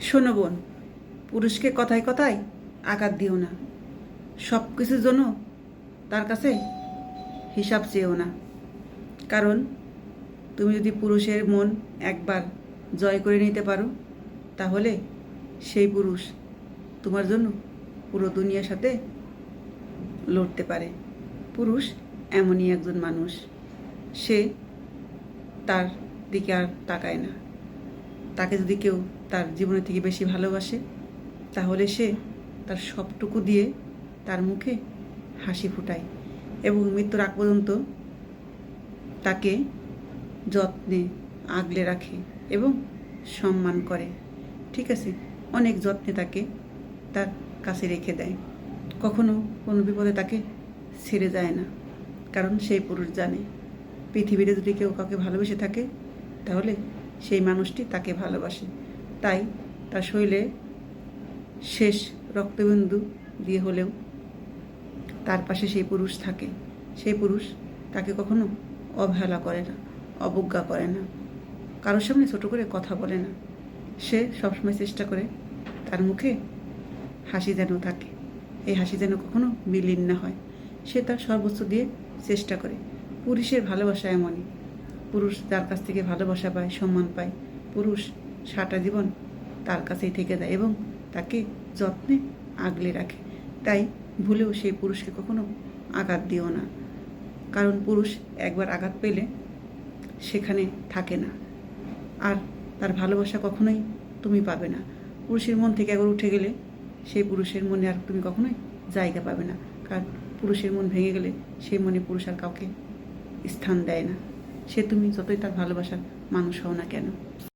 শোনো বোন, পুরুষকে কথায় কথায় আঘাত দিও না। সব কিছুর জন্য তার কাছে হিসাব চেয়েও না। কারণ তুমি যদি পুরুষের মন একবার জয় করে নিতে পারো, তাহলে সেই পুরুষ তোমার জন্য পুরো দুনিয়ার সাথে লড়তে পারে। পুরুষ এমনই একজন মানুষ, সে তার দিকে আর তাকায় না। তাকে যদি কেউ তার জীবনের থেকে বেশি ভালোবাসে, তাহলে সে তার সবটুকু দিয়ে তার মুখে হাসি ফুটায় এবং মৃত্যুর আগ পর্যন্ত তাকে যত্নে আগলে রাখে এবং সম্মান করে। ঠিক আছে, অনেক যত্নে তাকে তার কাছে রেখে দেয়। কখনো কোনো বিপদে তাকে ছেড়ে যায় না। কারণ সেই পুরুষ জানে, পৃথিবীতে যদি কেউ কাউকে ভালোবেসে থাকে, তাহলে সেই মানুষটি তাকে ভালোবাসে। তাই তার শরীরে শেষ রক্তবিন্দু দিয়ে হলেও তার পাশে সেই পুরুষ থাকে। সেই পুরুষ তাকে কখনো অবহেলা করে না, অবজ্ঞা করে না, কারোর সামনে ছোট করে কথা বলে না। সে সবসময় চেষ্টা করে তার মুখে হাসি যেন থাকে, এই হাসি যেন কখনো বিলীন না হয়। সে তার সর্বোচ্চ দিয়ে চেষ্টা করে। পুরুষের ভালোবাসা এমনই, পুরুষ যার কাছ থেকে ভালোবাসা পায়, সম্মান পায়, পুরুষ সারাটা জীবন তার কাছেই থেকে যায় এবং তাকে যত্নে আগলে রাখে। তাই ভুলেও সেই পুরুষকে কখনো আঘাত দিও না। কারণ পুরুষ একবার আঘাত পেলে সেখানে থাকে না, আর তার ভালোবাসা কখনোই তুমি পাবে না। পুরুষের মন থেকে একবার উঠে গেলে সেই পুরুষের মনে আর তুমি কখনোই জায়গা পাবে না। কারণ পুরুষের মন ভেঙে গেলে সেই মনে পুরুষ আর কাউকে স্থান দেয় না। সে তুমি যতই তার ভালোবাসার মানুষ হও না কেন।